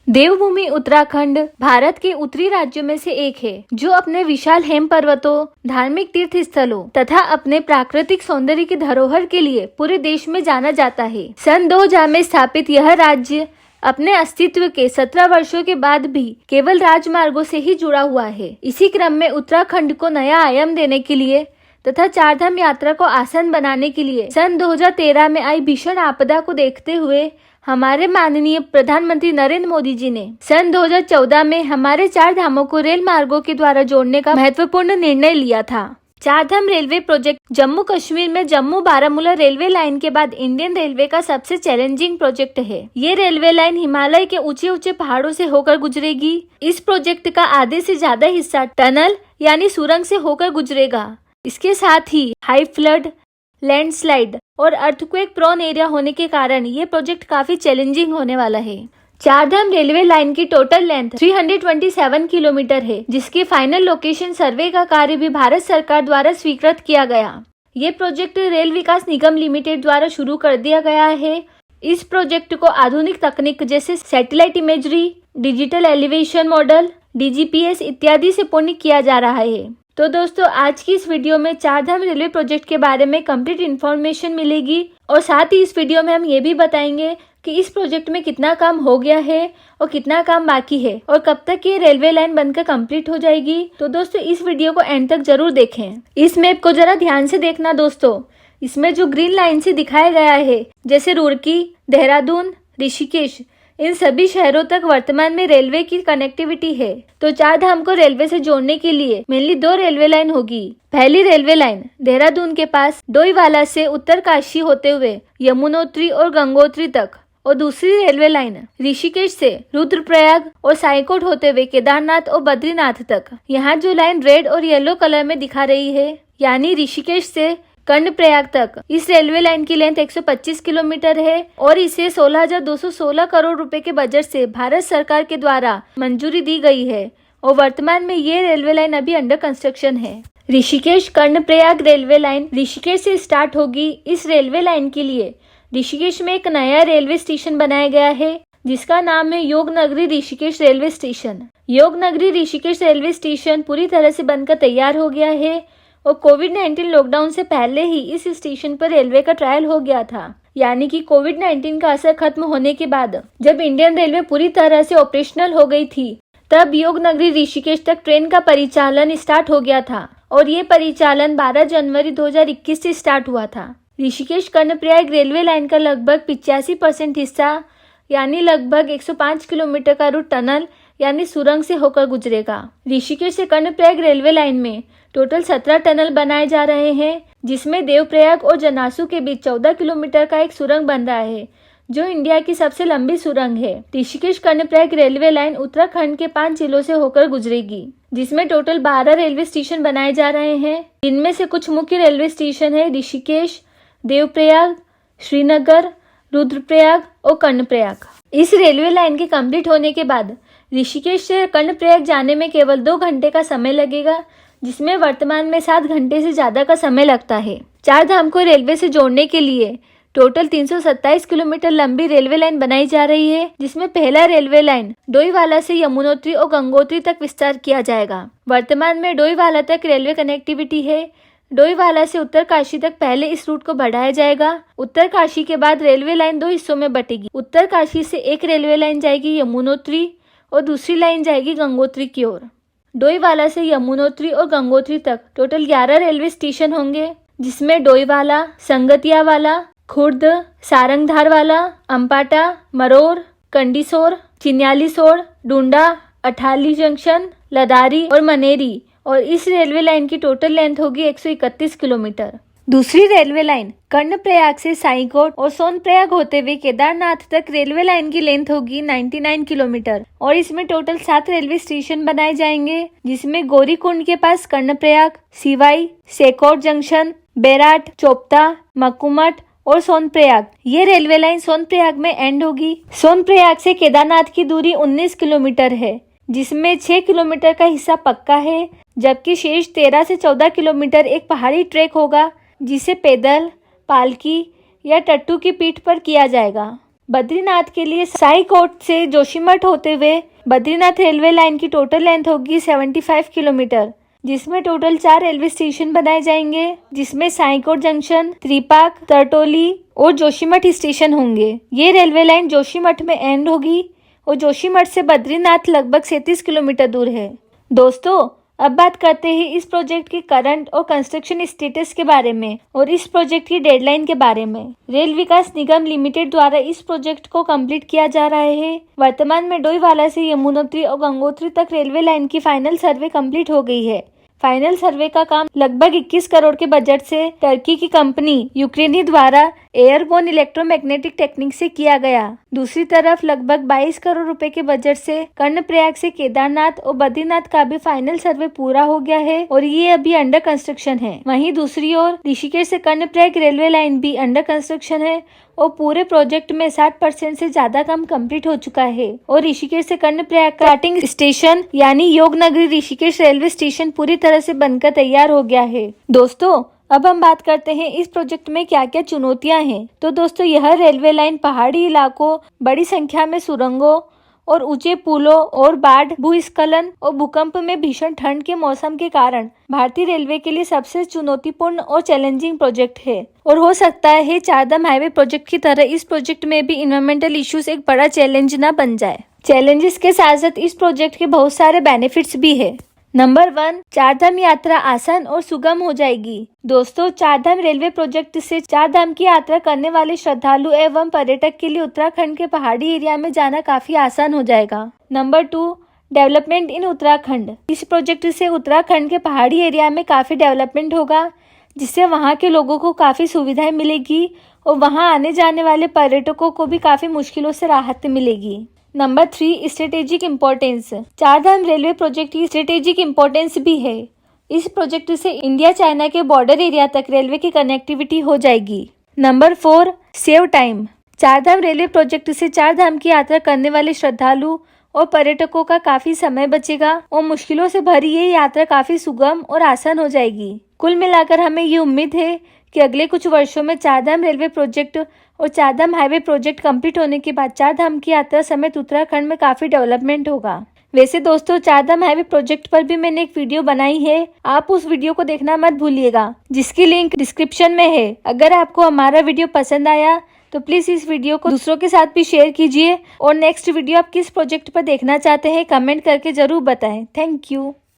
देवभूमि उत्तराखंड भारत के उत्तरी राज्यों में से एक है, जो अपने विशाल हेम पर्वतों, धार्मिक तीर्थ स्थलों तथा अपने प्राकृतिक सौंदर्य की धरोहर के लिए पूरे देश में जाना जाता है। सन 2000 में स्थापित यह राज्य अपने अस्तित्व के 17 वर्षों के बाद भी केवल राजमार्गों से ही जुड़ा हुआ है। इसी क्रम में उत्तराखंड को नया आयाम देने के लिए तथा चारधाम यात्रा को आसान बनाने के लिए सन 2013 में आई भीषण आपदा को देखते हुए हमारे माननीय प्रधानमंत्री नरेंद्र मोदी जी ने सन 2014 में हमारे चार धामों को रेल मार्गों के द्वारा जोड़ने का महत्वपूर्ण निर्णय लिया था। चारधाम रेलवे प्रोजेक्ट जम्मू कश्मीर में जम्मू बारामूला रेलवे लाइन के बाद इंडियन रेलवे का सबसे चैलेंजिंग प्रोजेक्ट है। ये रेलवे लाइन हिमालय के ऊंचे ऊंचे पहाड़ों से होकर गुजरेगी। इस प्रोजेक्ट का आधे से ज्यादा हिस्सा टनल यानी सुरंग से होकर गुजरेगा। इसके साथ ही हाई फ्लड, लैंडस्लाइड और अर्थक्वेक प्रोन एरिया होने के कारण ये प्रोजेक्ट काफी चैलेंजिंग होने वाला है। चारधाम रेलवे लाइन की टोटल लेंथ 327 किलोमीटर है, जिसकी फाइनल लोकेशन सर्वे का कार्य भी भारत सरकार द्वारा स्वीकृत किया गया। ये प्रोजेक्ट रेल विकास निगम लिमिटेड द्वारा शुरू कर दिया गया है। इस प्रोजेक्ट को आधुनिक तकनीक जैसे satellite imagery, digital elevation model, DGPS इत्यादि से पूर्ण किया जा रहा है। तो दोस्तों, आज की इस वीडियो में चारधाम रेलवे प्रोजेक्ट के बारे में कंप्लीट इन्फॉर्मेशन मिलेगी और साथ ही इस वीडियो में हम ये भी बताएंगे कि इस प्रोजेक्ट में कितना काम हो गया है और कितना काम बाकी है और कब तक ये रेलवे लाइन बनकर कंप्लीट हो जाएगी। तो दोस्तों, इस वीडियो को एंड तक जरूर देखें। इस मैप को जरा ध्यान से देखना दोस्तों। इसमें जो ग्रीन लाइन से दिखाया गया है, जैसे रुड़की, देहरादून, ऋषिकेश, इन सभी शहरों तक वर्तमान में रेलवे की कनेक्टिविटी है। तो चारधाम को रेलवे से जोड़ने के लिए मेनली 2 रेलवे लाइन होगी। पहली रेलवे लाइन देहरादून के पास डोईवाला से उत्तरकाशी होते हुए यमुनोत्री और गंगोत्री तक, और दूसरी रेलवे लाइन ऋषिकेश से रुद्रप्रयाग और साईकोट होते हुए केदारनाथ और बद्रीनाथ तक। यहाँ जो लाइन रेड और येलो कलर में दिखा रही है, यानी ऋषिकेश से कर्णप्रयाग तक, इस रेलवे लाइन की लेंथ 125 किलोमीटर है और इसे 16,216 करोड़ रुपए के बजट से भारत सरकार के द्वारा मंजूरी दी गई है और वर्तमान में ये रेलवे लाइन अभी अंडर कंस्ट्रक्शन है। ऋषिकेश कर्णप्रयाग रेलवे लाइन ऋषिकेश से स्टार्ट होगी। इस रेलवे लाइन के लिए ऋषिकेश में एक नया रेलवे स्टेशन बनाया गया है, जिसका नाम है Yognagari Rishikesh railway station. Yognagari Rishikesh railway station पूरी तरह से बनकर तैयार हो गया है और कोविड-19 लॉकडाउन से पहले ही इस स्टेशन पर रेलवे का ट्रायल हो गया था। यानी कि कोविड-19 का असर खत्म होने के बाद जब इंडियन रेलवे पूरी तरह से ऑपरेशनल हो गई थी, तब योगनगरी ऋषिकेश तक ट्रेन का परिचालन स्टार्ट हो गया था और ये परिचालन 12 जनवरी 2021 से स्टार्ट हुआ था। ऋषिकेश कर्णप्रयाग रेलवे लाइन का लगभग 85% हिस्सा यानी लगभग 105 किलोमीटर का रूट टनल यानी सुरंग से होकर गुजरेगा। ऋषिकेश से कर्णप्रयाग रेलवे लाइन में टोटल 17 टनल बनाए जा रहे हैं, जिसमें देवप्रयाग और जनासू के बीच 14 किलोमीटर का एक सुरंग बन रहा है, जो इंडिया की सबसे लंबी सुरंग है। ऋषिकेश कर्णप्रयाग रेलवे लाइन उत्तराखंड के 5 जिलों से होकर गुजरेगी, जिसमें टोटल 12 रेलवे स्टेशन बनाए जा रहे हैं। इनमें से कुछ मुख्य रेलवे स्टेशन है ऋषिकेश, देवप्रयाग, श्रीनगर, रुद्रप्रयाग और कर्णप्रयाग। इस रेलवे लाइन के कंप्लीट होने के बाद ऋषिकेश से कर्णप्रयाग जाने में केवल 2 घंटे का समय लगेगा, जिसमें वर्तमान में 7 घंटे से ज्यादा का समय लगता है। चारधाम को रेलवे से जोड़ने के लिए टोटल 327 किलोमीटर लंबी रेलवे लाइन बनाई जा रही है, जिसमें पहला रेलवे लाइन डोईवाला से यमुनोत्री और गंगोत्री तक विस्तार किया जाएगा। वर्तमान में डोईवाला तक रेलवे कनेक्टिविटी है। डोईवाला से उत्तरकाशी तक पहले इस रूट को बढ़ाया जाएगा। उत्तरकाशी के बाद रेलवे लाइन 2 हिस्सों में बटेगी। उत्तरकाशी से एक रेलवे लाइन जाएगी यमुनोत्री और दूसरी लाइन जाएगी गंगोत्री की ओर। डोईवाला से यमुनोत्री और गंगोत्री तक टोटल 11 रेलवे स्टेशन होंगे, जिसमें डोईवाला, संगतियावाला, खुर्द, सारंगधारवाला, अम्पाटा, मरोर, कंडीसोर, चिन्यालीसोड़, डूंडा, अठाली जंक्शन, लदारी और मनेरी, और इस रेलवे लाइन की टोटल लेंथ होगी 131 किलोमीटर। दूसरी रेलवे लाइन कर्णप्रयाग से साईकोट और सोनप्रयाग होते हुए केदारनाथ तक रेलवे लाइन की लेंथ होगी 99 किलोमीटर और इसमें टोटल 7 रेलवे स्टेशन बनाए जाएंगे, जिसमें गौरीकुंड के पास कर्णप्रयाग, सिवाई, सेकोट जंक्शन, बेराट, चोपता, मकुमट और सोनप्रयाग। ये रेलवे लाइन सोनप्रयाग में एंड होगी। सोनप्रयाग से केदारनाथ की दूरी 19 किलोमीटर है, जिसमें 6 किलोमीटर का हिस्सा पक्का है, जबकि शेष 13 से 14 किलोमीटर एक पहाड़ी ट्रैक होगा, जिसे पैदल, पालकी या टट्टू की पीठ पर किया जाएगा। बद्रीनाथ के लिए साईकोट से जोशीमठ होते हुए बद्रीनाथ रेलवे लाइन की टोटल लेंथ होगी 75 किलोमीटर, जिसमें टोटल 4 रेलवे स्टेशन बनाए जाएंगे, जिसमें साईकोट जंक्शन, त्रिपाक, तरटोली और जोशीमठ स्टेशन होंगे। ये रेलवे लाइन जोशीमठ में एंड होगी और जोशीमठ से बद्रीनाथ लगभग 37 किलोमीटर दूर है। दोस्तों, अब बात करते हैं इस प्रोजेक्ट की करंट और कंस्ट्रक्शन स्टेटस के बारे में और इस प्रोजेक्ट की डेडलाइन के बारे में। रेल विकास निगम लिमिटेड द्वारा इस प्रोजेक्ट को कंप्लीट किया जा रहा है। वर्तमान में डोईवाला से यमुनोत्री और गंगोत्री तक रेलवे लाइन की फाइनल सर्वे कंप्लीट हो गई है। फाइनल सर्वे का काम लगभग 21 करोड़ के बजट से टर्की की कंपनी यूक्रेनी द्वारा एयरबोर्न इलेक्ट्रोमैग्नेटिक टेक्निक से किया गया। दूसरी तरफ लगभग 22 करोड़ रुपए के बजट से कर्णप्रयाग से केदारनाथ और बद्रीनाथ का भी फाइनल सर्वे पूरा हो गया है और ये अभी अंडर कंस्ट्रक्शन है। वहीं दूसरी ओर ऋषिकेश से कर्णप्रयाग रेलवे लाइन भी अंडर कंस्ट्रक्शन है और पूरे प्रोजेक्ट में 60% से ज्यादा काम कंप्लीट हो चुका है और ऋषिकेश से कर्णप्रयाग का स्टार्टिंग स्टेशन यानी योगनगरी ऋषिकेश रेलवे स्टेशन पूरी तरह से बनकर तैयार हो गया है। दोस्तों, अब हम बात करते हैं इस प्रोजेक्ट में क्या क्या चुनौतियां हैं। तो दोस्तों, यह रेलवे लाइन पहाड़ी इलाकों, बड़ी संख्या में सुरंगों और ऊंचे पुलों और बाढ़, भूस्खलन और भूकंप में भीषण ठंड के मौसम के कारण भारतीय रेलवे के लिए सबसे चुनौतीपूर्ण और चैलेंजिंग प्रोजेक्ट है और हो सकता है चारधाम हाईवे प्रोजेक्ट की तरह इस प्रोजेक्ट में भी इन्वायरमेंटल इश्यूज एक बड़ा चैलेंज न बन जाए। चैलेंजेस के साथ साथ इस प्रोजेक्ट के बहुत सारे बेनिफिट्स भी है। नंबर 1, चारधाम यात्रा आसान और सुगम हो जाएगी। दोस्तों, चारधाम रेलवे प्रोजेक्ट से चारधाम की यात्रा करने वाले श्रद्धालु एवं पर्यटक के लिए उत्तराखंड के पहाड़ी एरिया में जाना काफी आसान हो जाएगा। Number 2, development in Uttarakhand. इस प्रोजेक्ट से उत्तराखंड के पहाड़ी एरिया में काफी डेवलपमेंट होगा, जिससे वहाँ के लोगों को काफी सुविधाएं मिलेगी और वहाँ आने जाने वाले पर्यटकों को भी काफी मुश्किलों से राहत मिलेगी। Number 3, strategic importance. Chardham railway project की स्ट्रेटेजिक इम्पोर्टेंस भी है। इस प्रोजेक्ट से इंडिया चाइना के बॉर्डर एरिया तक रेलवे की कनेक्टिविटी हो जाएगी। Number 4, save time. Chardham railway project से चारधाम की यात्रा करने वाले श्रद्धालु और पर्यटकों का काफी समय बचेगा और मुश्किलों से भरी ये यात्रा काफी सुगम और आसान हो जाएगी। कुल मिलाकर हमें ये उम्मीद है कि अगले कुछ वर्षों में चारधाम रेलवे प्रोजेक्ट और चारधाम हाईवे प्रोजेक्ट कंप्लीट होने के बाद चारधाम की यात्रा समेत उत्तराखंड में काफी डेवलपमेंट होगा। वैसे दोस्तों, चारधाम हाईवे प्रोजेक्ट पर भी मैंने एक वीडियो बनाई है, आप उस वीडियो को देखना मत भूलिएगा, जिसकी लिंक डिस्क्रिप्शन में है। अगर आपको हमारा वीडियो पसंद आया तो प्लीज इस वीडियो को दूसरों के साथ भी शेयर कीजिए और नेक्स्ट वीडियो आप किस प्रोजेक्ट पर देखना चाहते हैं कमेंट करके जरूर बताएं। Thank you.